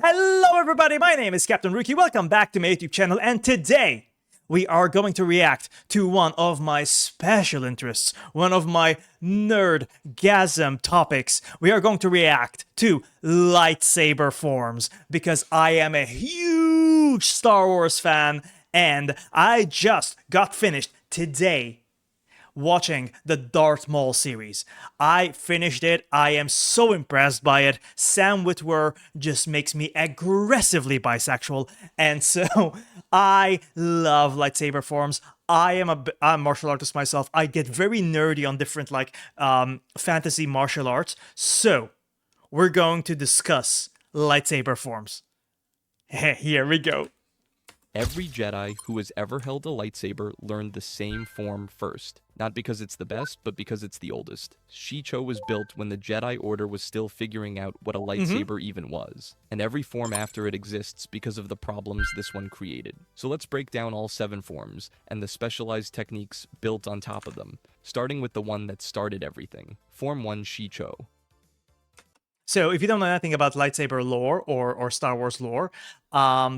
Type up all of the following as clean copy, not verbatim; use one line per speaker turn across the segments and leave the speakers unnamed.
Hello everybody, my name is Captain Rookie, welcome back to my YouTube channel, and today we are going to react to one of my special interests, one of my nerdgasm topics. We are going to react to Lightsaber Forms, because I am a huge Star Wars fan, and I just got finished today watching the Darth Maul series. I finished it. I am so impressed by it. Sam Witwer just makes me aggressively bisexual, and so I love lightsaber forms. I'm a martial artist myself. I get very nerdy on different fantasy martial arts. So we're going to discuss lightsaber forms. Here we go.
Every Jedi who has ever held a lightsaber learned the same form first. Not because it's the best, but because it's the oldest. Shicho was built when the Jedi Order was still figuring out what a lightsaber even was. And every form after it exists because of the problems this one created. So let's break down all 7 forms, and the specialized techniques built on top of them. Starting with the one that started everything. Form 1 Shicho.
So if you don't know anything about lightsaber lore or Star Wars lore,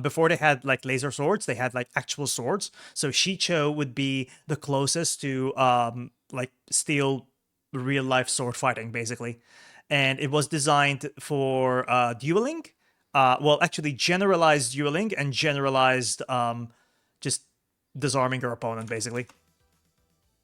before they had like laser swords, they had like actual swords. So Shicho would be the closest to like steel real life sword fighting, basically. And it was designed for dueling. Well, actually generalized dueling and generalized just disarming your opponent, basically.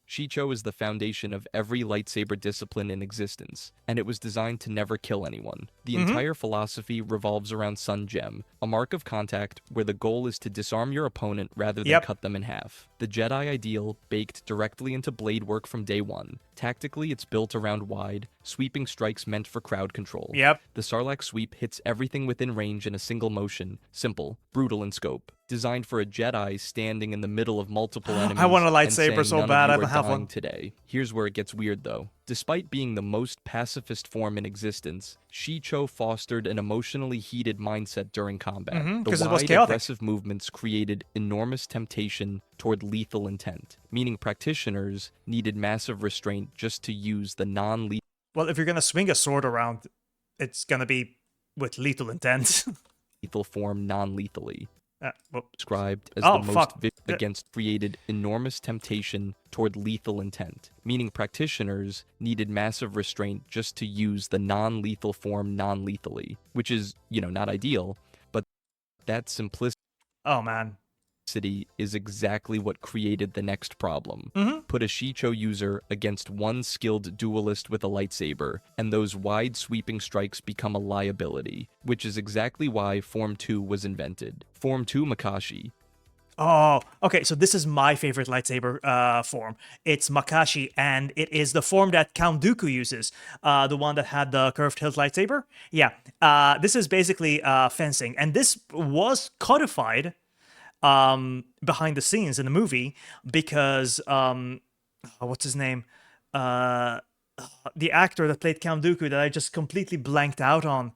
Shicho is the foundation of every lightsaber discipline in existence, and it was designed to never kill anyone. The entire philosophy revolves around Sun Gem, a mark of contact where the goal is to disarm your opponent rather than cut them in half. The Jedi ideal baked directly into blade work from day one. Tactically, it's built around wide, sweeping strikes meant for crowd control. The Sarlacc sweep hits everything within range in a single motion, simple, brutal in scope. Designed for a Jedi standing in the middle of multiple enemies.
I want a lightsaber so bad, I don't have one
today. Here's where it gets weird though. Despite being the most pacifist form in existence, Shicho fostered an emotionally heated mindset during combat. The wide, aggressive movements created enormous temptation toward lethal intent, meaning practitioners needed massive restraint just to use the non-lethal.
Well, if you're gonna swing a sword around, it's gonna be with lethal intent.
lethal form non-lethally. Described as
the
most against created enormous temptation toward lethal intent, meaning practitioners needed massive restraint just to use the non-lethal form non-lethally, which is, not ideal, but that simplicity is exactly what created the next problem. Put a Shicho user against one skilled duelist with a lightsaber, and those wide sweeping strikes become a liability, which is exactly why Form 2 was invented. Form 2 Makashi.
Oh, okay, so this is my favorite lightsaber form. It's Makashi, and it is the form that Count Dooku uses, the one that had the curved hilt lightsaber. Yeah, this is basically fencing, and this was codified behind the scenes in the movie because what's his name, the actor that played Count Dooku that I just completely blanked out on,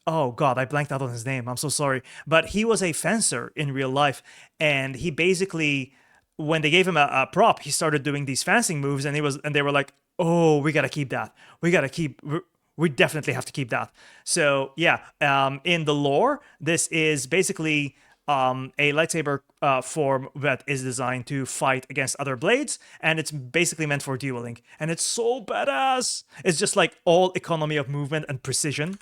oh god, I blanked out on his name, I'm so sorry, but he was a fencer in real life, and he basically, when they gave him a prop, he started doing these fencing moves, and they were like, oh, we gotta keep that, we definitely have to keep that. So yeah, in the lore, this is basically a lightsaber form that is designed to fight against other blades, and it's basically meant for dueling. And it's so badass. It's just like all economy of movement and precision.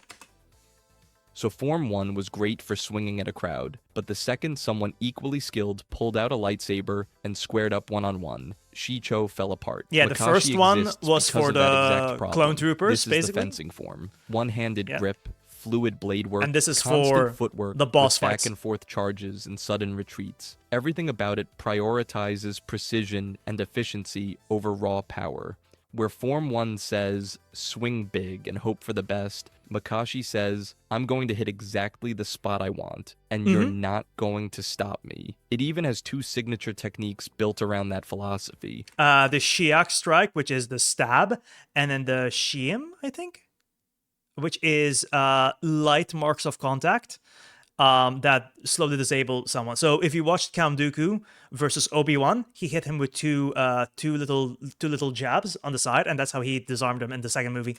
So Form 1 was great for swinging at a crowd, but the second someone equally skilled pulled out a lightsaber and squared up one-on-one, Shicho fell apart.
Yeah, the first one was for the clone troopers,
this is the fencing form. One-handed grip, fluid blade work,
and this is
constant
for
footwork,
the boss
fights, back and forth charges and sudden retreats. Everything about it prioritizes precision and efficiency over raw power. Where Form 1 says, swing big and hope for the best, Makashi says, I'm going to hit exactly the spot I want, and you're not going to stop me. It even has 2 signature techniques built around that philosophy.
The Shiak strike, which is the stab, and then the Shiem, I think, which is light marks of contact. That slowly disable someone. So if you watched Count Dooku versus Obi-Wan, he hit him with two little jabs on the side, and that's how he disarmed him in the second movie.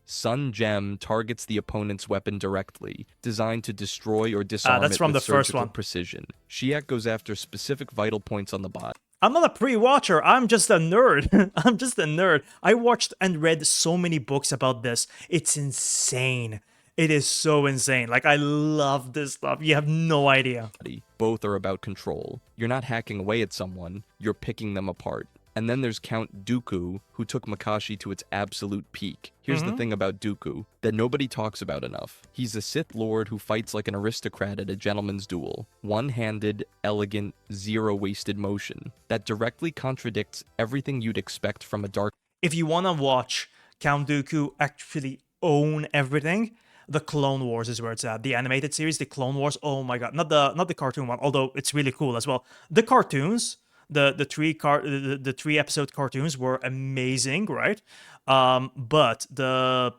Sun Gem targets the opponent's weapon directly, designed to destroy or disarm
That's
it
from
with
the first
surgical
one.
precision. Shiak goes after specific vital points on the bot.
I'm not a pre-watcher. I'm just a nerd. I'm just a nerd. I watched and read so many books about this. It's insane. It is so insane. Like, I love this stuff. You have no idea.
Both are about control. You're not hacking away at someone, you're picking them apart. And then there's Count Dooku, who took Makashi to its absolute peak. Here's the thing about Dooku that nobody talks about enough. He's a Sith Lord who fights like an aristocrat at a gentleman's duel. One-handed, elegant, zero-wasted motion. That directly contradicts everything you'd expect from a dark...
If you want to watch Count Dooku actually own everything, the Clone Wars is where it's at. The animated series, the Clone Wars, oh my god. Not the cartoon one, although it's really cool as well. The cartoons... the 3 episode cartoons were amazing, right? But the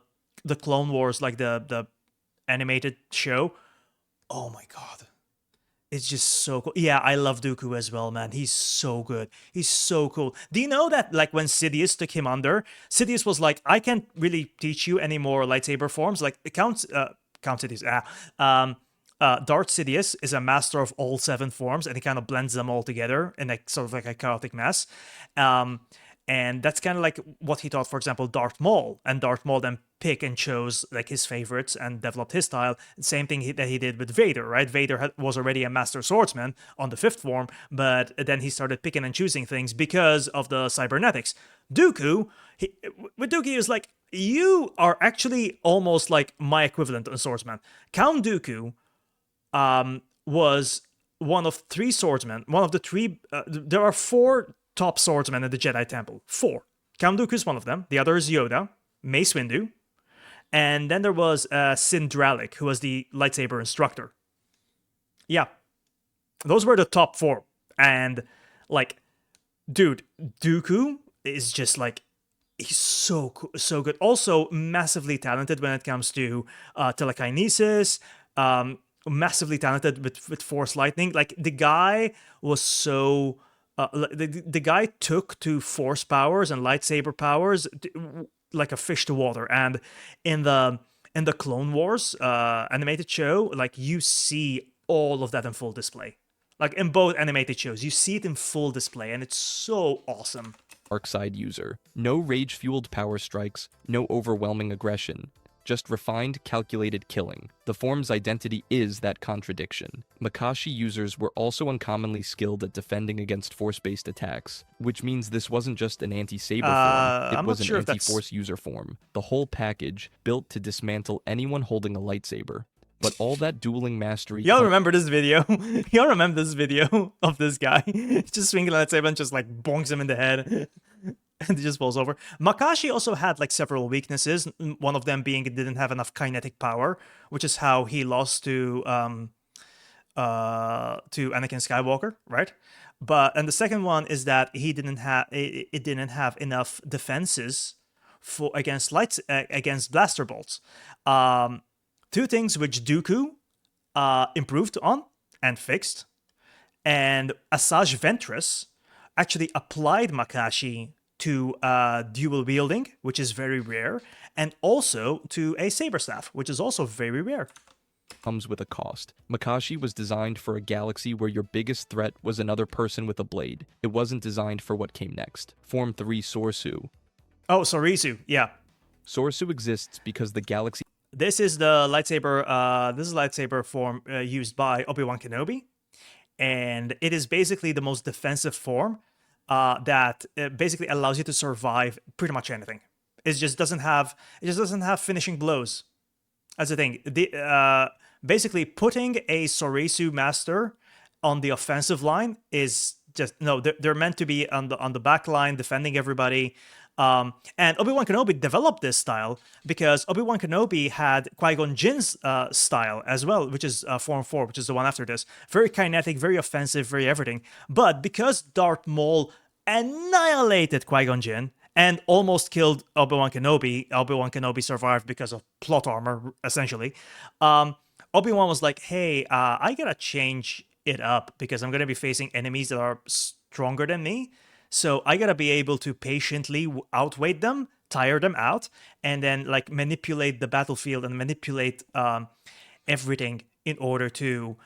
Clone Wars, like the animated show, oh my god, it's just so cool. Yeah, I love Dooku as well, man. He's so good. He's so cool. Do you know that, like, when Sidious took him under, Sidious was like, I can't really teach you any more lightsaber forms. Like, Count Sidious. Darth Sidious is a master of all 7 forms, and he kind of blends them all together in a sort of like a chaotic mess. And that's kind of like what he taught, for example, Darth Maul. And Darth Maul then pick and chose like his favorites and developed his style. Same thing that he did with Vader, right? Vader was already a master swordsman on the 5th form, but then he started picking and choosing things because of the cybernetics. Dooku, with Dooku, he was like, you are actually almost like my equivalent on swordsman. Count Dooku was one of 3 swordsmen. One of the 3. There are 4 top swordsmen in the Jedi Temple. 4. Count Dooku is one of them. The other is Yoda, Mace Windu, and then there was Sindralic, who was the lightsaber instructor. Yeah, those were the top 4. And like, dude, Dooku is just like, he's so cool, so good. Also, massively talented when it comes to telekinesis. Massively talented with Force lightning. Like, the guy was so the guy took to Force powers and lightsaber powers like a fish to water. And in the Clone Wars animated show, like, you see all of that in full display. Like, in both animated shows, you see it in full display, and it's so awesome.
Dark side user. No rage-fueled power strikes, no overwhelming aggression. Just refined, calculated killing. The form's identity is that contradiction. Makashi users were also uncommonly skilled at defending against force-based attacks, which means this wasn't just an anti-saber form, it was an anti-force user form. The whole package, built to dismantle anyone holding a lightsaber. But all that dueling mastery...
Y'all remember this video? Y'all remember this video of this guy just swinging a lightsaber and just like bonks him in the head? And it just falls over. Makashi also had like several weaknesses. One of them being it didn't have enough kinetic power, which is how he lost to Anakin Skywalker, right? And the second one is that he didn't have enough defenses for against blaster bolts. 2 things which Dooku improved on and fixed, and Asajj Ventress actually applied Makashi to dual wielding, which is very rare, and also to a saber staff, which is also very rare.
Comes with a cost. Makashi was designed for a galaxy where your biggest threat was another person with a blade. It wasn't designed for what came next. Form 3 Sorsu.
Oh, Sorisu, yeah.
Sorsu exists because the galaxy...
This is the lightsaber. This is lightsaber form used by Obi-Wan Kenobi, and it is basically the most defensive form that basically allows you to survive pretty much anything. It just doesn't have finishing blows. That's the thing. Basically putting a Sorisu master on the offensive line is just no. They're meant to be on the back line defending everybody. And Obi-Wan Kenobi developed this style because Obi-Wan Kenobi had Qui-Gon Jinn's style as well, which is Form 4, which is the one after this. Very kinetic, very offensive, very everything. But because Darth Maul annihilated Qui-Gon Jinn and almost killed Obi-Wan Kenobi survived because of plot armor, essentially. Obi-Wan was like, hey, I gotta change it up because I'm gonna be facing enemies that are stronger than me. So I gotta be able to patiently outweight them tire them out, and then like manipulate the battlefield and manipulate everything in order to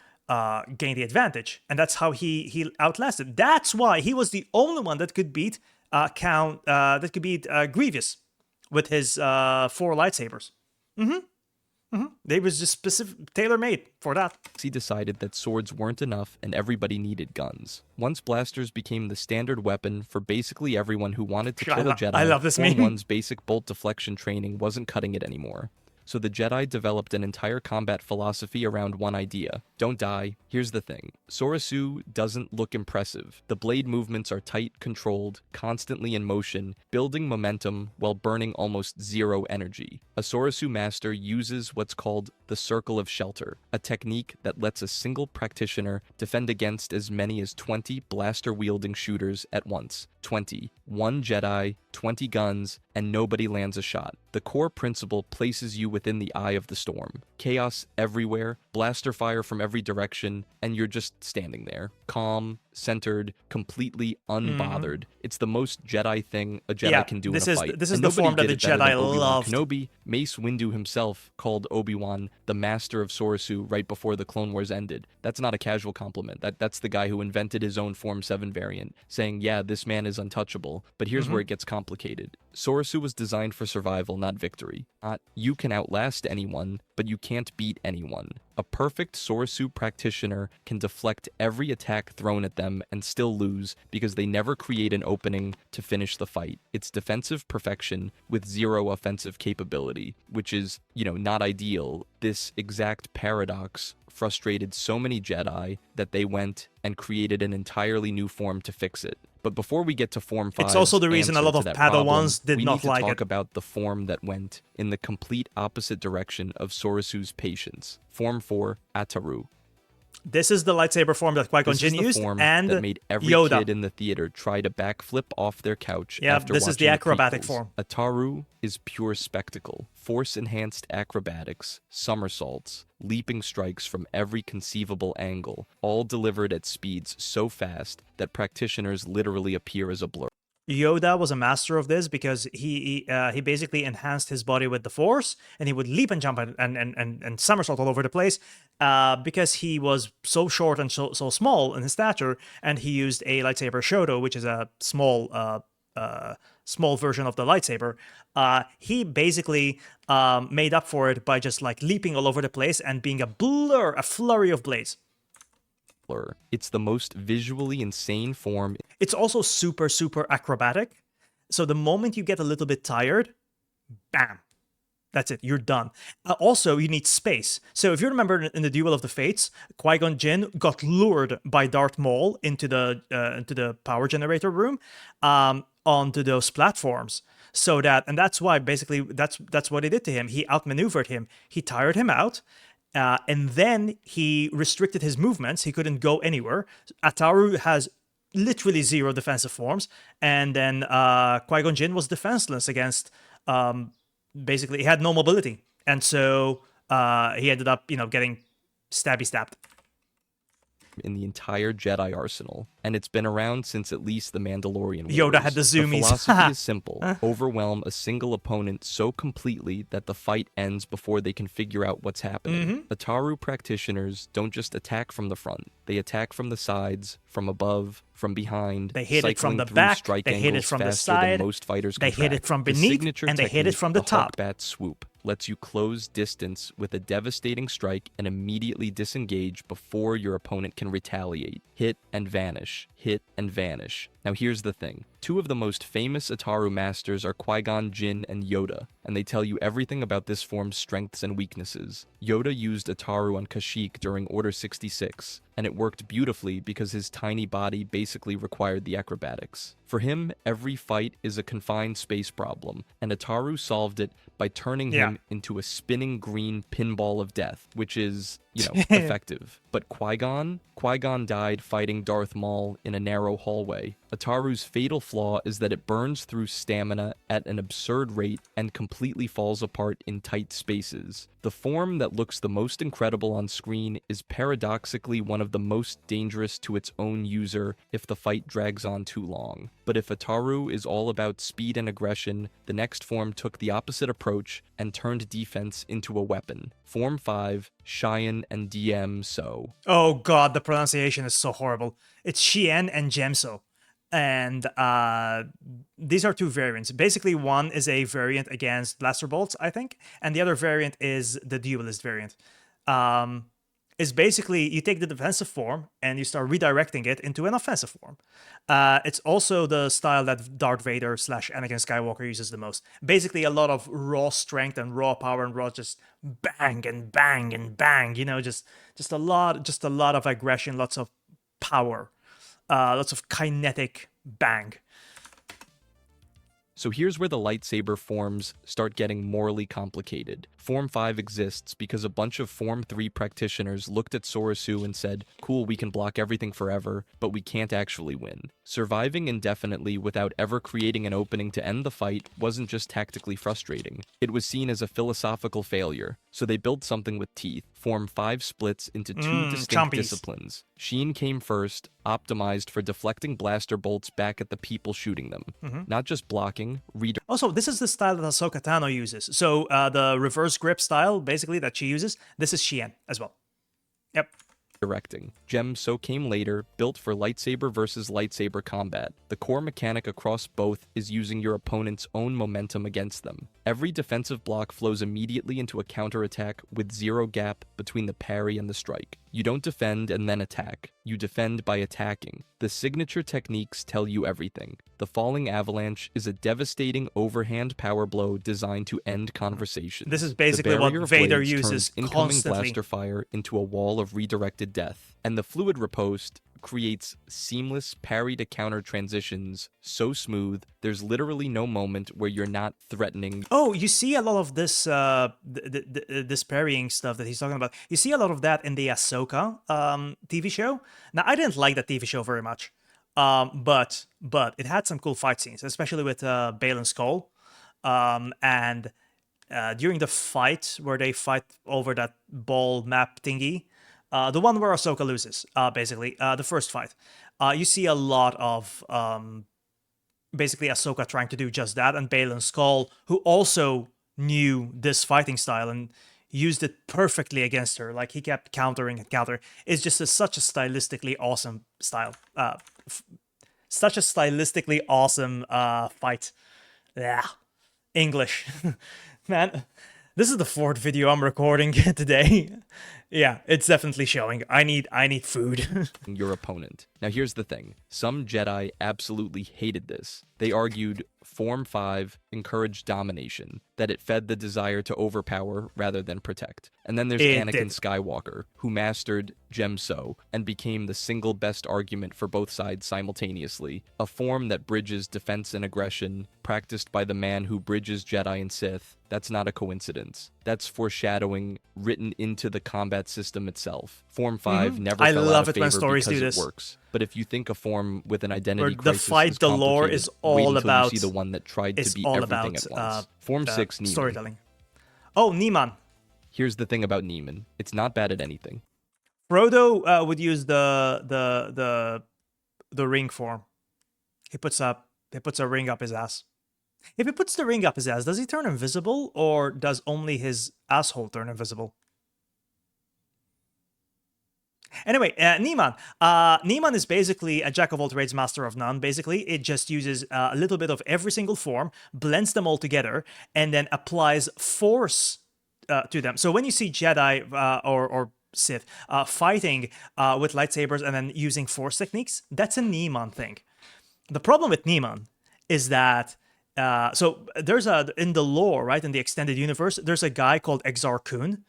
gain the advantage. And that's how he outlasted. That's why he was the only one that could beat Grievous with his 4 lightsabers. They was just specific, tailor-made for that.
He decided that swords weren't enough and everybody needed guns. Once blasters became the standard weapon for basically everyone who wanted to kill a Jedi,
I love this
Form
meme.
1's basic bolt deflection training wasn't cutting it anymore. So the Jedi developed an entire combat philosophy around one idea. Don't die. Here's the thing. Sorasu doesn't look impressive. The blade movements are tight, controlled, constantly in motion, building momentum while burning almost zero energy. A Sorasu master uses what's called the Circle of Shelter, a technique that lets a single practitioner defend against as many as 20 blaster-wielding shooters at once. 20. 1 Jedi, 20 guns, and nobody lands a shot. The core principle places you within the eye of the storm. Chaos everywhere, blaster fire from every direction, and you're just standing there. Calm, centered, completely unbothered. It's the most Jedi thing a Jedi can do in a fight.
This is
And
the
nobody
form that
did
the
it better than
Jedi
Obi-Wan
loved.
Kenobi. Mace Windu himself called Obi-Wan the master of Sorasu right before the Clone Wars ended. That's not a casual compliment. That's the guy who invented his own Form 7 variant, saying, yeah, this man is untouchable. But here's where it gets complicated. Sorasu was designed for survival, not victory. Not, you can outlast anyone, but you can't beat anyone. A perfect Sorasu practitioner can deflect every attack thrown at them and still lose because they never create an opening to finish the fight. It's defensive perfection with zero offensive capability, which is, not ideal. This exact paradox frustrated so many Jedi that they went and created an entirely new form to fix it. But before we get to Form 5,
it's also the reason a lot of Padawans did not like it.
We need to talk about the form that went in the complete opposite direction of Sorasu's patience. Form 4, Ataru.
This is the lightsaber form that Qui-Gon Jinn used, and
that made every
Yoda.
kid in the theater try to backflip off their couch
Yeah,
after
this is the
watching
acrobatic
prequels.
form.
Ataru is pure spectacle. Force-enhanced acrobatics, somersaults, leaping strikes from every conceivable angle, all delivered at speeds so fast that practitioners literally appear as a blur.
Yoda was a master of this because he basically enhanced his body with the Force, and he would leap and jump and somersault all over the place because he was so short and so small in his stature, and he used a lightsaber Shoto, which is a small version of the lightsaber. He basically made up for it by just like leaping all over the place and being a flurry of blades.
It's the most visually insane form.
It's also super, super acrobatic. So the moment you get a little bit tired, bam, that's it, you're done. Also, you need space. So if you remember in the Duel of the Fates, Qui-Gon Jinn got lured by Darth Maul into the power generator room onto those platforms. So that's why basically that's what he did to him. He outmaneuvered him. He tired him out. And then he restricted his movements. He couldn't go anywhere. Ataru has literally zero defensive forms. And then Qui-Gon Jinn was defenseless against... basically, he had no mobility. And so he ended up, getting stabbed.
In the entire Jedi arsenal, and it's been around since at least the Mandalorian Wars.
Yoda had the zoomies.
The philosophy is simple. Overwhelm a single opponent so completely that the fight ends before they can figure out what's happening. Ataru practitioners don't just attack from the front. They attack from the sides, from above, from behind.
They hit it from the back, they hit it from the side,
most fighters
they hit it from beneath, and they hit it from the top.
Hawkbat swoop lets you close distance with a devastating strike and immediately disengage before your opponent can retaliate. Hit and vanish. Hit and vanish. Now here's the thing. Two of the most famous Ataru masters are Qui-Gon Jinn and Yoda, and they tell you everything about this form's strengths and weaknesses. Yoda used Ataru on Kashyyyk during Order 66, and it worked beautifully because his tiny body basically required the acrobatics. For him, every fight is a confined space problem, and Ataru solved it by turning him into a spinning green pinball of death, which is, effective. But Qui-Gon died fighting Darth Maul in a narrow hallway. Ataru's fatal flaw is that it burns through stamina at an absurd rate and completely falls apart in tight spaces. The form that looks the most incredible on screen is paradoxically one of the most dangerous to its own user if the fight drags on too long. The But if Ataru is all about speed and aggression, the next form took the opposite approach and turned defense into a weapon. Form 5, Cheyenne and DM So.
Oh god, the pronunciation is so horrible. It's Shien and Gemso. And these are two variants. Basically, one is a variant against Blaster Bolts, I think, and the other variant is the Duelist variant. Is basically you take the defensive form and you start redirecting it into an offensive form. It's also the style that Darth Vader / Anakin Skywalker uses the most. Basically, a lot of raw strength and raw power and raw just bang and bang and bang. You know, just a lot of aggression, lots of power. Lots of kinetic bang.
So here's where the lightsaber forms start getting morally complicated. Form 5 exists because a bunch of Form 3 practitioners looked at Sorasu and said, cool, we can block everything forever, but we can't actually win. Surviving indefinitely without ever creating an opening to end the fight wasn't just tactically frustrating. It was seen as a philosophical failure, so they built something with teeth. Form 5 splits into two distinct disciplines. Sheen came first, optimized for deflecting blaster bolts back at the people shooting them. Not just blocking,
Also, this is the style that Ahsoka Tano uses. So the reverse grip style, basically, that she uses, this is Shien as well. Yep.
Directing. Gem So came later, built for lightsaber versus lightsaber combat. The core mechanic across both is using your opponent's own momentum against them. Every defensive block flows immediately into a counterattack with zero gap between the parry and the strike. You don't defend and then attack. You defend by attacking. The signature techniques tell you everything. The falling avalanche is a devastating overhand power blow designed to end conversations.
This is basically what Vader uses
incoming
constantly.
Blaster fire into a wall of redirected death. And the fluid riposte creates seamless parry to counter transitions so smooth there's literally no moment where you're not threatening.
Oh, you see a lot of this this parrying stuff that he's talking about. You see a lot of that in the Ahsoka TV show. Now, I didn't like that TV show very much, but it had some cool fight scenes, especially with Bale Skull, and during the fight where they fight over that ball map thingy. The one where Ahsoka loses, basically, the first fight. You see a lot of, basically, Ahsoka trying to do just that, and Bale Skull, who also knew this fighting style and used it perfectly against her. Like, he kept countering and countering. It's just such a stylistically awesome style. Such a stylistically awesome fight. Yeah. English. Man, this is the 4th video I'm recording today. Yeah, it's definitely showing. I need food.
Your opponent. Now here's the thing. Some Jedi absolutely hated this. They argued Form 5 encouraged domination, that it fed the desire to overpower rather than protect. And then there's Anakin Skywalker, who mastered Gem So and became the single best argument for both sides simultaneously. A form that bridges defense and aggression, practiced by the man who bridges Jedi and Sith. That's not a coincidence. That's foreshadowing written into the combat system itself. Form 5 never fell out of favor because it works. But if you think a form with an identity crisis
the fight,
is
the lore is all
wait until
about.
You see the one that tried to beat everything at once. Form 6 Niemann.
Storytelling. Oh, Niemann.
Here's the thing about Niemann. It's not bad at anything.
Frodo would use the ring form. He puts a ring up his ass. If he puts the ring up his ass, does he turn invisible, or does only his asshole turn invisible? Anyway, Niemann. Niemann is basically a jack of all trades, master of none. Basically, it just uses a little bit of every single form, blends them all together, and then applies force to them. So when you see Jedi or Sith fighting with lightsabers and then using force techniques, that's a Niemann thing. The problem with Niemann is that so there's in the lore, right, in the extended universe, there's a guy called Exar Kun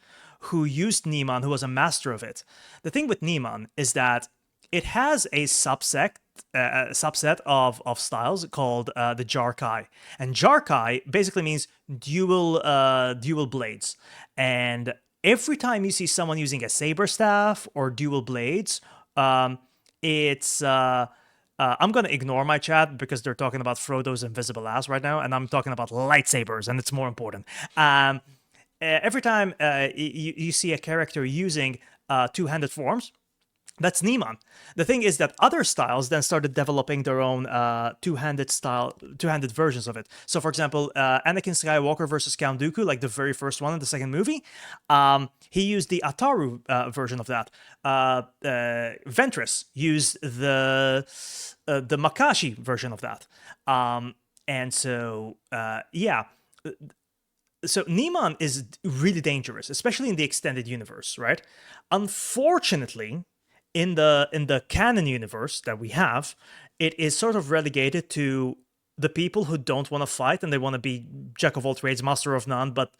who used Niemann, who was a master of it. The thing with Niemann is that it has a subset of styles called the Jarkai. And Jarkai basically means dual blades. And every time you see someone using a saber staff or dual blades, it's I'm gonna ignore my chat because they're talking about Frodo's invisible ass right now, and I'm talking about lightsabers, and it's more important. Every time you see a character using two-handed forms, That's Neiman. The thing is that other styles then started developing their own two-handed versions of it. So, for example, Anakin Skywalker versus Count Dooku, like the very first one in the second movie, he used the Ataru version of that. Ventress used the Makashi version of that. And so, yeah. So Neiman is really dangerous, especially in the extended universe, right? Unfortunately, in the canon universe that we have, it is sort of relegated to the people who don't want to fight and they want to be jack of all trades, master of none. But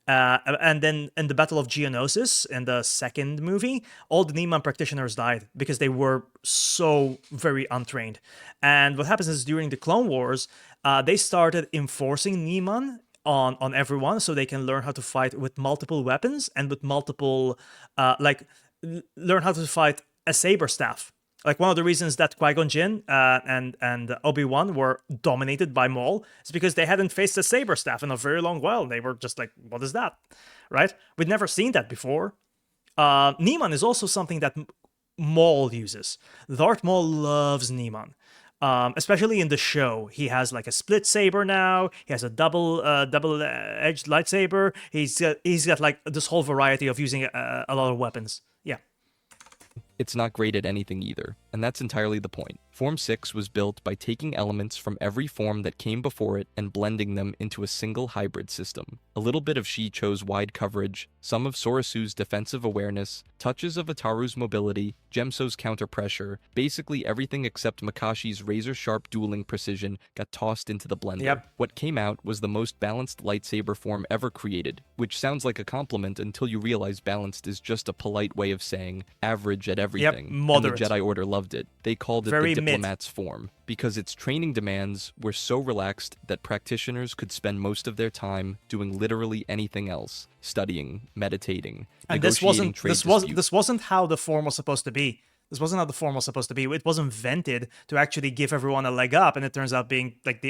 and then in the Battle of Geonosis in the second movie, all the Neiman practitioners died because they were so very untrained. And what happens is during the Clone Wars, they started enforcing Neiman on everyone so they can learn how to fight with multiple weapons and with multiple learn how to fight a saber staff. Like one of the reasons that Qui-Gon Jinn and Obi-Wan were dominated by Maul is because they hadn't faced a saber staff in a very long while. They were just like, what is that? Right? We'd never seen that before. Neiman is also something that Maul uses. Darth Maul loves Neiman. Especially in the show, he has like a split saber now. He has a double-edged lightsaber. He's got like this whole variety of using a lot of weapons. Yeah.
It's not great at anything either, and that's entirely the point. Form 6 was built by taking elements from every form that came before it and blending them into a single hybrid system. A little bit of Shi-Cho's wide coverage, some of Sorasu's defensive awareness, touches of Ataru's mobility, Gemso's counter pressure, basically everything except Makashi's razor-sharp dueling precision got tossed into the blender.
Yep.
What came out was the most balanced lightsaber form ever created, which sounds like a compliment until you realize balanced is just a polite way of saying average at everything.
Yep, moderate.
And the Jedi Order loved it. They called it
Very
the
mid.
diplomat's form because its training demands were so relaxed that practitioners could spend most of their time doing literally anything else, studying, meditating,
And
negotiating trade disputes.
this wasn't how the form was supposed to be. This wasn't how the form was supposed to be. It was invented to actually give everyone a leg up, and it turns out being like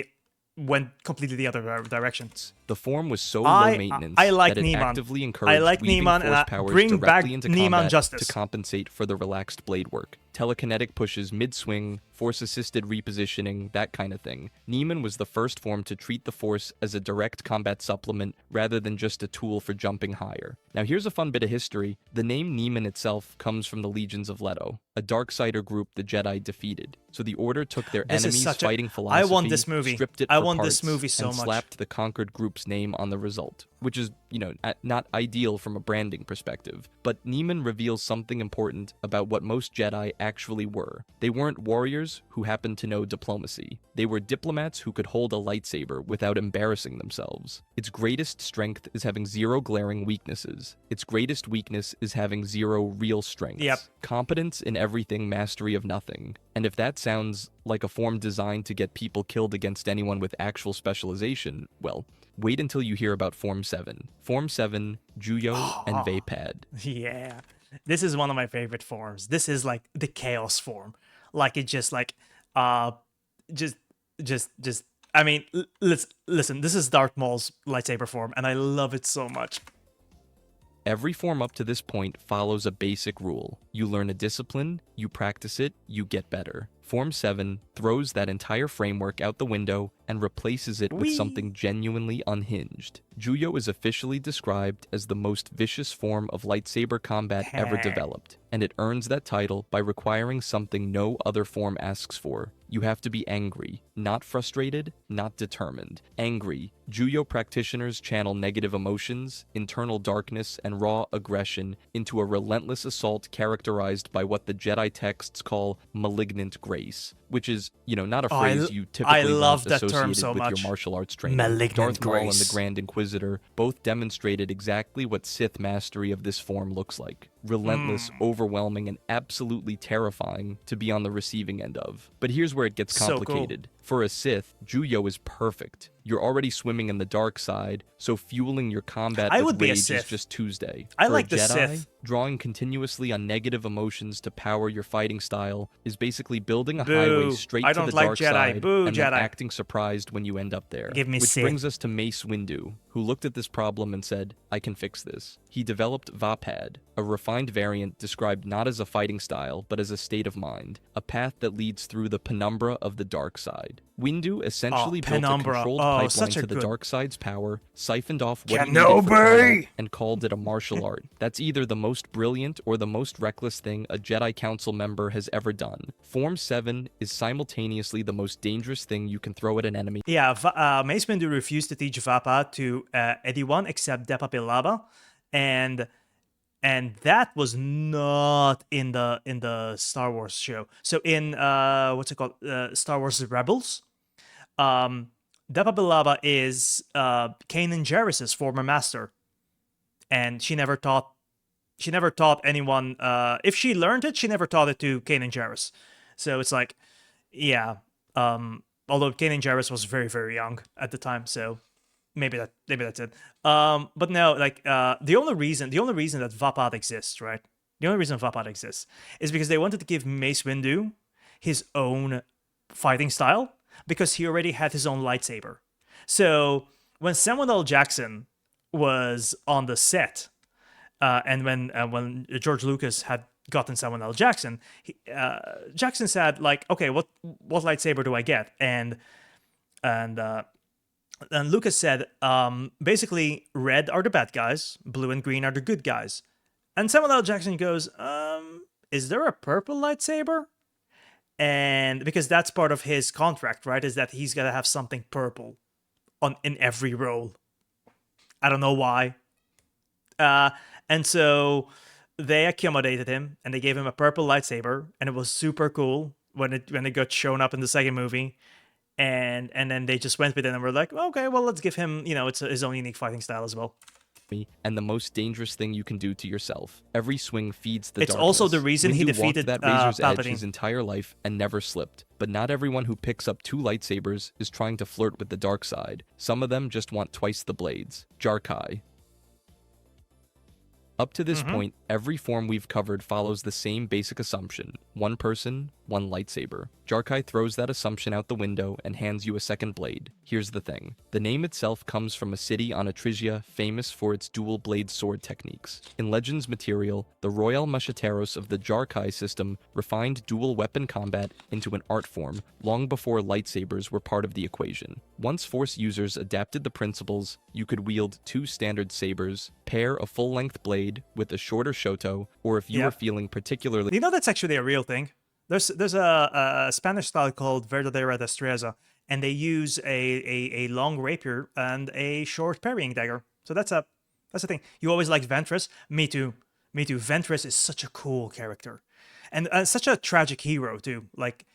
went completely the other directions.
The form was so low maintenance
I like
that it
Neiman.
actively encouraged
I like
weaving
Neiman,
force
and I
powers
bring back
directly into
Neiman
combat
justice.
to compensate for the relaxed blade work. Telekinetic pushes mid-swing, force-assisted repositioning, that kind of thing. Neiman was the first form to treat the force as a direct combat supplement rather than just a tool for jumping higher. Now here's a fun bit of history. The name Neiman itself comes from the Legions of Leto, a Darksider group the Jedi defeated. So the Order took their enemies' fighting philosophy,
I want this movie.
stripped it
I
for
want
parts,
this movie so
and
much.
slapped the conquered group's name on the result, which is, not ideal from a branding perspective. But Neiman reveals something important about what most Jedi actually were. They weren't warriors who happened to know diplomacy. They were diplomats who could hold a lightsaber without embarrassing themselves. Its greatest strength is having zero glaring weaknesses. Its greatest weakness is having zero real strengths.
Yep.
Competence in everything, mastery of nothing. And if that sounds like a form designed to get people killed against anyone with actual specialization, well, wait until you hear about Form 7. Form 7, Juyo, and Vaapad.
Yeah. This is one of my favorite forms. This is like the chaos form. Like it just like I mean, listen, this is Darth Maul's lightsaber form and I love it so much.
Every form up to this point follows a basic rule. You learn a discipline, you practice it, you get better. Form 7 throws that entire framework out the window and replaces it with something genuinely unhinged. Juyo is officially described as the most vicious form of lightsaber combat ever developed, and it earns that title by requiring something no other form asks for. You have to be angry, not frustrated, not determined. Angry. Juyo practitioners channel negative emotions, internal darkness, and raw aggression into a relentless assault characterized by what the Jedi texts call malignant grace, which is, not a phrase you typically
love
want
that term
associated
so
with
much.
your martial arts training.
Malignant
Darth Maul and
grace.
the Grand Inquisitor both demonstrated exactly what Sith mastery of this form looks like. Relentless, overwhelming, and absolutely terrifying to be on the receiving end of. But here's where it gets
So cool.
complicated. For a Sith, Juyo is perfect. You're already swimming in the dark side, so fueling your combat
I
with
would be a
rage is
Sith.
just Tuesday.
I
For
like
a
the
Jedi,
Sith.
drawing continuously on negative emotions to power your fighting style is basically building a
Boo.
highway straight
I
to
don't
the
like
dark
Jedi.
side
Boo,
and then
Jedi.
acting surprised when you end up there.
Give me
Which
Sith.
brings us to Mace Windu, who looked at this problem and said, I can fix this. He developed Vapad, a refined variant described not as a fighting style, but as a state of mind, a path that leads through the penumbra of the dark side. Windu essentially built a
Penumbra.
controlled
Oh,
pipeline
such a
to the
good-
dark side's power, siphoned off what he needed for combat, and called it a martial art. That's either the most brilliant or the most reckless thing a Jedi Council member has ever done. Form 7 is simultaneously the most dangerous thing you can throw at an enemy.
Yeah, Mace Windu refused to teach Vappa to anyone except Depa Billaba, and that was not in the Star Wars show. So in what's it called, Star Wars Rebels, Depa Billaba is Kanan Jarrus's former master, and she never taught anyone. If she learned it, she never taught it to Kanan Jarrus. So it's like, yeah. Although Kanan Jarrus was very, very young at the time, so maybe that's it. But no, like the only reason that Vapad exists, right? The only reason Vapad exists is because they wanted to give Mace Windu his own fighting style because he already had his own lightsaber. So when Samuel L. Jackson was on the set, and when George Lucas had gotten Samuel L. Jackson, Jackson said like, okay, what lightsaber do I get? And Lucas said, basically, red are the bad guys, blue and green are the good guys. And Samuel L. Jackson goes, is there a purple lightsaber? And because that's part of his contract, right? Is that he's got to have something purple in every role. I don't know why. And so they accommodated him and they gave him a purple lightsaber, and it was super cool when it got shown up in the second movie. And then they just went with it and were like, okay, well, let's give him, it's his own unique fighting style as well.
And the most dangerous thing you can do to yourself. Every swing feeds the
It's
darkness.
also the reason he
Windu
defeated
walked that razor's edge
Palpatine.
his entire life and never slipped. But not everyone who picks up 2 lightsabers is trying to flirt with the dark side. Some of them just want twice the blades. Jarkai. Up to this point, every form we've covered follows the same basic assumption. One person, one lightsaber. Jarkai throws that assumption out the window and hands you a second blade. Here's the thing. The name itself comes from a city on Atrisia famous for its dual-blade sword techniques. In Legends material, the Royal Macheteros of the Jarkai system refined dual-weapon combat into an art form long before lightsabers were part of the equation. Once Force users adapted the principles, you could wield 2 standard sabers, pair a full-length blade with a shorter shoto, or if you were feeling particularly...
That's actually a real thing. There's a Spanish style called Verdadera Destreza, and they use a long rapier and a short parrying dagger. So that's the thing. You always liked Ventress. Me too. Ventress is such a cool character, and such a tragic hero too. Like,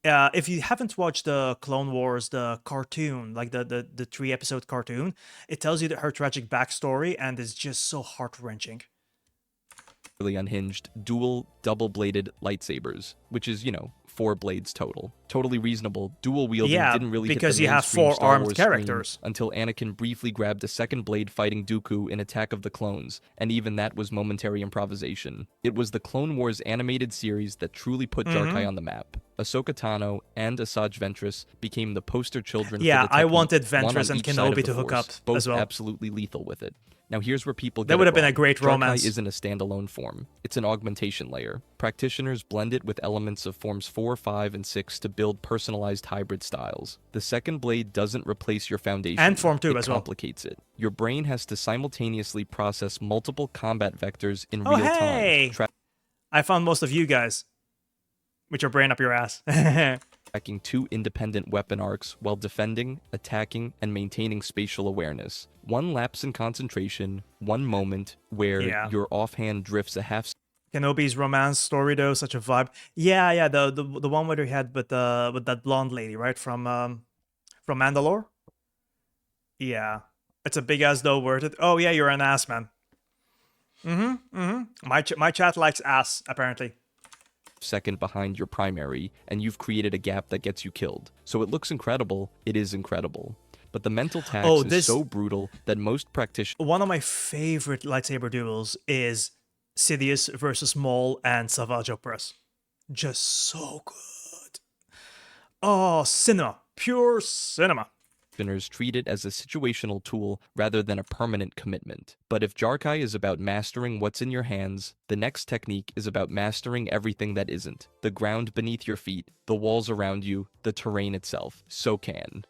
if you haven't watched the Clone Wars, the cartoon, like the 3-episode cartoon, it tells you her tragic backstory, and it's just so heart-wrenching.
Unhinged dual double-bladed lightsabers, which is 4 blades total. Totally reasonable. Dual wielding didn't really
because
hit the
you have
mainstream
4
Star
armed
Wars
characters
screen until Anakin briefly grabbed a second blade fighting Dooku in Attack of the Clones, and even that was momentary improvisation. It was the Clone Wars animated series that truly put Jarkai on the map. Ahsoka Tano and Asajj Ventress became the poster children for the technique,
I wanted
one on
Ventress and
each side of
Kenobi
the
to hook up
Force, both
as well.
absolutely lethal with it. Now here's where people get
That would
it
have been a
wrong.
great romance.
Jarkai isn't a standalone form. It's an augmentation layer. Practitioners blend it with elements of forms 4, 5, and 6 to build personalized hybrid styles. The second blade doesn't replace your foundation.
And form 2
it
as well.
complicates it. Your brain has to simultaneously process multiple combat vectors in
Oh,
real
hey!
time.
I found most of you guys with your brain up your ass.
Tracking 2 independent weapon arcs while defending, attacking, and maintaining spatial awareness. One lapse in concentration, one moment where your offhand drifts a half
Kenobi's romance story though, such a vibe. Yeah, the one where he had with that blonde lady, right, from Mandalore. Yeah, it's a big ass though, worth it. Oh yeah, you're an ass, man. My chat likes ass apparently.
second behind your primary, and you've created a gap that gets you killed. So it looks incredible, it is incredible. But the mental tax is so brutal that most practitioners...
One of my favorite lightsaber duels is Sidious versus Maul and Savage Opress. Just so good. Oh, cinema. Pure cinema.
Treat it as a situational tool rather than a permanent commitment. But if Jarkai is about mastering what's in your hands, the next technique is about mastering everything that isn't. The ground beneath your feet, the walls around you, the terrain itself. Sokan.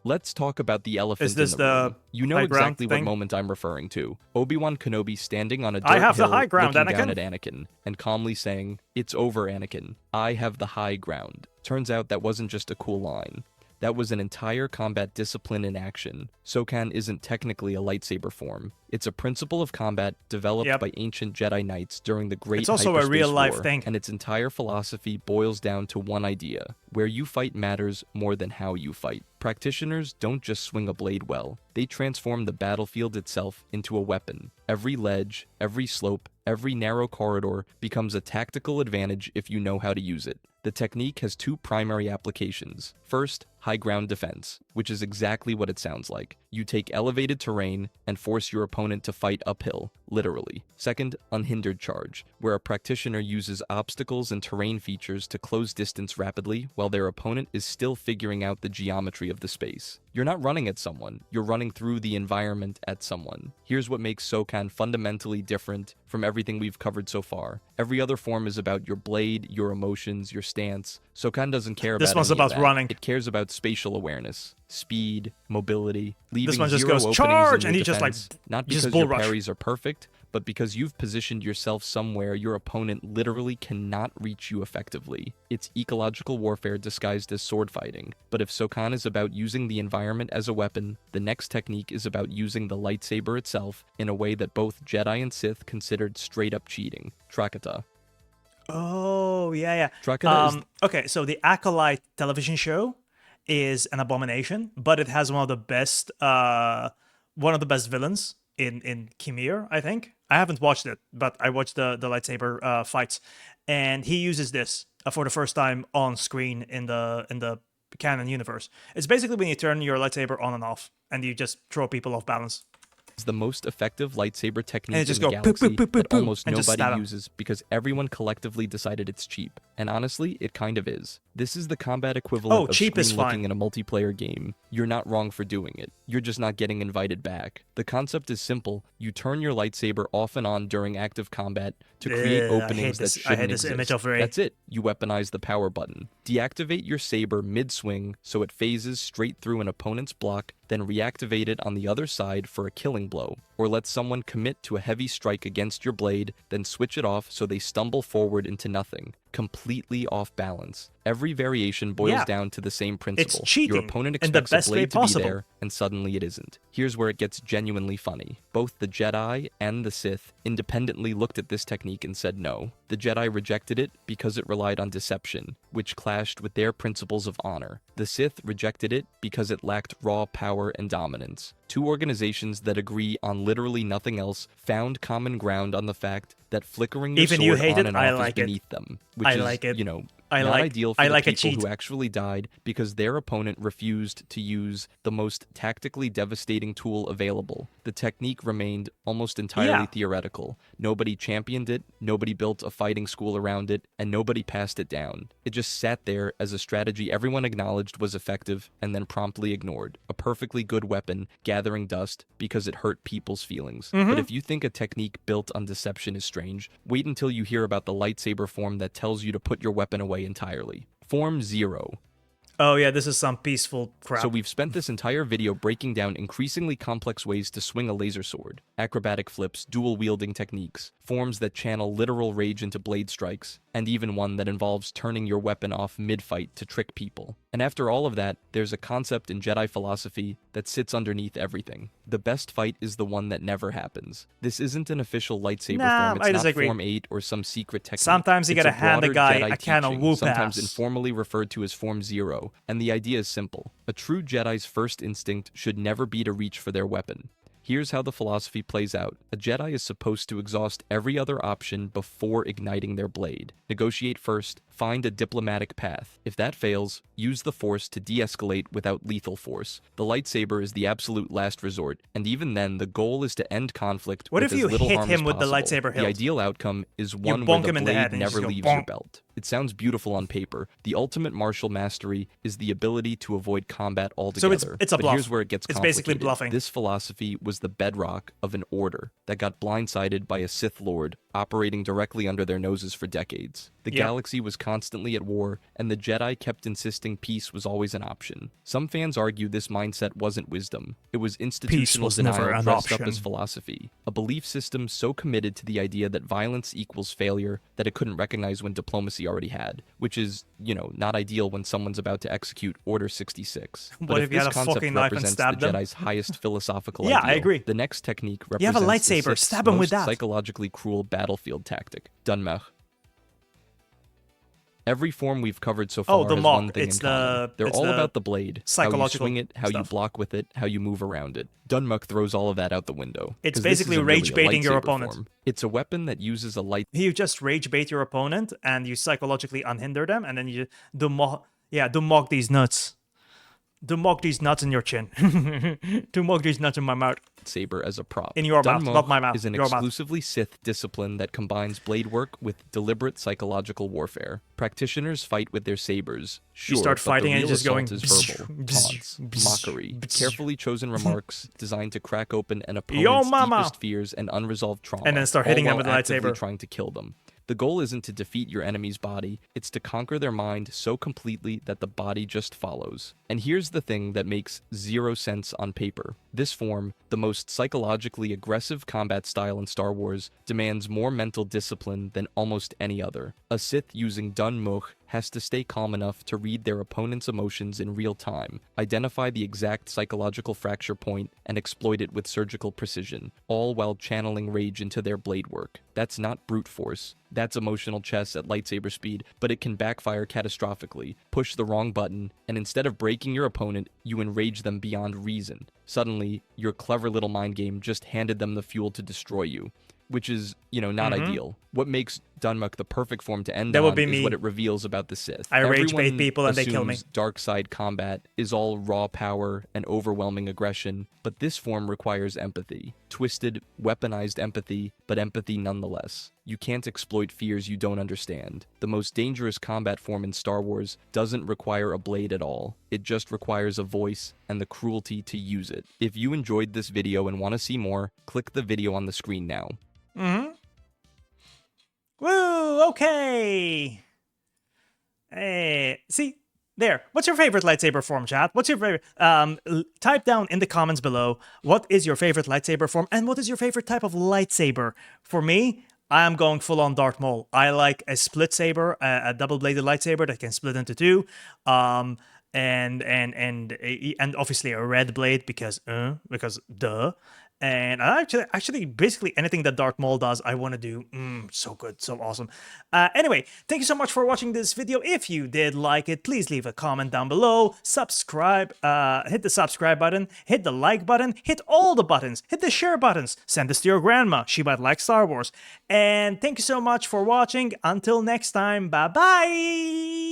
Let's talk about the elephant in the room. You know exactly what moment I'm referring to. Obi-Wan Kenobi standing on a dirt hill,
the high ground,
looking down at Anakin, and calmly saying, "It's over, Anakin. I have the high ground." Turns out that wasn't just a cool line. That was an entire combat discipline in action. Sokan isn't technically a lightsaber form. It's a principle of combat developed by ancient Jedi Knights during the Great Hyperspace War. It's also a real-life thing. And its entire philosophy boils down to one idea. Where you fight matters more than how you fight. Practitioners don't just swing a blade well. They transform the battlefield itself into a weapon. Every ledge, every slope, every narrow corridor becomes a tactical advantage if you know how to use it. The technique has two primary applications. First, high ground defense, which is exactly what it sounds like. You take elevated terrain and force your opponent to fight uphill, literally. Second, unhindered charge, where a practitioner uses obstacles and terrain features to close distance rapidly while their opponent is still figuring out the geometry of the space. You're not running at someone, you're running through the environment at someone. Here's what makes Sokan fundamentally different from everything we've covered so far. Every other form is about your blade, your emotions, your stance. Sokan doesn't care about
this one's about running.
It cares about spatial awareness, speed, mobility, leaving
this one just
zero
goes
openings
charge,
in
and
your
he just
defense. Not because your parries are perfect, but because you've positioned yourself somewhere your opponent literally cannot reach you effectively. It's ecological warfare disguised as sword fighting. But if Sokan is about using the environment as a weapon, the next technique is about using the lightsaber itself in a way that both Jedi and Sith considered straight up cheating. Trakata.
Oh, yeah. Okay, so the Acolyte television show is an abomination, but it has one of the best villains in Kimir, I think. I haven't watched it, but I watched the lightsaber fights, and he uses this for the first time on screen in the canon universe. It's basically when you turn your lightsaber on and off, and you just throw people off balance.
It's the most effective lightsaber technique
in the
galaxy that almost nobody uses because everyone collectively decided it's cheap. And honestly, it kind of is. This is the combat equivalent of
cheap is
looking in a multiplayer game. You're not wrong for doing it. You're just not getting invited back. The concept is simple. You turn your lightsaber off and on during active combat to create openings that shouldn't exist. That's it. You weaponize the power button. Deactivate your saber mid-swing so it phases straight through an opponent's block, then reactivate it on the other side for a killing blow. Or let someone commit to a heavy strike against your blade, then switch it off so they stumble forward into nothing. Completely off balance. Every variation boils down to the same principle.
It's cheating.
Your opponent expects a blade to be there, and suddenly it isn't. Here's where it gets genuinely funny. Both the Jedi and the Sith independently looked at this technique and said no. The Jedi rejected it because it relied on deception, which clashed with their principles of honor. The Sith rejected it because it lacked raw power and dominance. Two organizations that agree on literally nothing else found common ground on the fact that flickering your sword on and off is beneath them, which is, you know, not ideal for the people who actually died because their opponent refused to use the most tactically devastating tool available. The technique remained almost entirely theoretical. Nobody championed it, nobody built a fighting school around it, and nobody passed it down. It just sat there as a strategy everyone acknowledged was effective and then promptly ignored. A perfectly good weapon gathering dust because it hurt people's feelings. But if you think a technique built on deception is strange, wait until you hear about the lightsaber form that tells you to put your weapon away entirely. Form 0.
Oh yeah, this is some peaceful crap.
So we've spent this entire video breaking down increasingly complex ways to swing a laser sword, acrobatic flips, dual-wielding techniques, forms that channel literal rage into blade strikes, and even one that involves turning your weapon off mid-fight to trick people. And after all of that, there's a concept in Jedi philosophy that sits underneath everything. The best fight is the one that never happens. This isn't an official lightsaber form, it's not Form 8 or some secret technique.
Sometimes you gotta hand a guy a can of whoop
sometimes
ass.
informally referred to as Form 0, and the idea is simple. A true Jedi's first instinct should never be to reach for their weapon. Here's how the philosophy plays out. A Jedi is supposed to exhaust every other option before igniting their blade. Negotiate first, find a diplomatic path. If that fails, use the Force to de-escalate without lethal force. The lightsaber is the absolute last resort, and even then, the goal is to end conflict
What
with
if you
as little
hit
harm
him
as
with the
possible.
lightsaber
The
hilt?
ideal outcome is one
bonk
where
him
the
in the head
blade
and you
never
just go
leaves your
bonk.
belt. It sounds beautiful on paper. The ultimate martial mastery is the ability to avoid combat altogether.
So it's a
but
bluff.
here's where it gets
It's
complicated.
basically bluffing.
This philosophy was the bedrock of an order that got blindsided by a Sith Lord operating directly under their noses for decades. The galaxy was constantly at war, and the Jedi kept insisting peace was always an option. Some fans argue this mindset wasn't wisdom. It was institutional
was never
denial
an
dressed up
option.
as philosophy. A belief system so committed to the idea that violence equals failure that it couldn't recognize when diplomacy already had, which is, not ideal when someone's about to execute Order 66.
What
But
if
if
you
this
had a
concept
fucking knife and
represents the
stabbed them?
Jedi's highest philosophical
Yeah,
ideal,
I agree.
the next technique
You have a
represents the
lightsaber,
Sith's
stab him with
most
that.
psychologically cruel battlefield tactic, Dunmech. Every form we've covered so far
the
has
mock.
one thing
It's
in common. They're
it's
all
the
about the blade, how you
psychological
swing it, how you
stuff.
block with it, how you move around it. Dunmech throws all of that out the window.
It's
'cause this
basically
isn't really
rage
a
baiting your
lightsaber
opponent.
form. It's a weapon that uses a light.
You just rage bait your opponent and you psychologically unhinder them, and then you do mock these nuts. To mock these nuts in your chin. To mock these nuts in my mouth.
Saber as a prop.
In your mouth,
Dunmech
not my mouth.
is an
Your mouth.
exclusively Sith discipline that combines blade work with deliberate psychological warfare. Practitioners fight with their sabers. Sure,
start
but
fighting
the
and
real
you're just going
assault is verbal, taunts, mockery, carefully chosen remarks designed to crack open an opponent's
mama.
deepest fears and unresolved trauma,
And then start
all
hitting them
while
with a
actively
lightsaber.
trying to kill them. The goal isn't to defeat your enemy's body, it's to conquer their mind so completely that the body just follows. And here's the thing that makes zero sense on paper. This form, the most psychologically aggressive combat style in Star Wars, demands more mental discipline than almost any other. A Sith using Dunmech has to stay calm enough to read their opponent's emotions in real time, identify the exact psychological fracture point, and exploit it with surgical precision, all while channeling rage into their blade work. That's not brute force. That's emotional chess at lightsaber speed, but it can backfire catastrophically. Push the wrong button, and instead of breaking your opponent, you enrage them beyond reason. Suddenly, your clever little mind game just handed them the fuel to destroy you, which is, not ideal. What makes Dunmech the perfect form to end
That would
on
be
is
me.
what it reveals about the Sith.
I rage bait
Everyone
people and they kill me.
assumes dark side combat is all raw power and overwhelming aggression, but this form requires empathy. Twisted, weaponized empathy, but empathy nonetheless. You can't exploit fears you don't understand. The most dangerous combat form in Star Wars doesn't require a blade at all. It just requires a voice and the cruelty to use it. If you enjoyed this video and want to see more, click the video on the screen now.
Woo, okay. Hey, see, there. What's your favorite lightsaber form, chat? What's your favorite? Type down in the comments below, what is your favorite lightsaber form and what is your favorite type of lightsaber? For me, I am going full on Darth Maul. I like a split saber, a double-bladed lightsaber that can split into two. And obviously a red blade because duh. And I actually basically anything that Darth Maul does, I want to do. So good, so awesome. Anyway, thank you so much for watching this video. If you did like it, please leave a comment down below. Subscribe, hit the subscribe button, hit the like button, hit all the buttons, hit the share buttons. Send this to your grandma, she might like Star Wars. And thank you so much for watching. Until next time, bye-bye!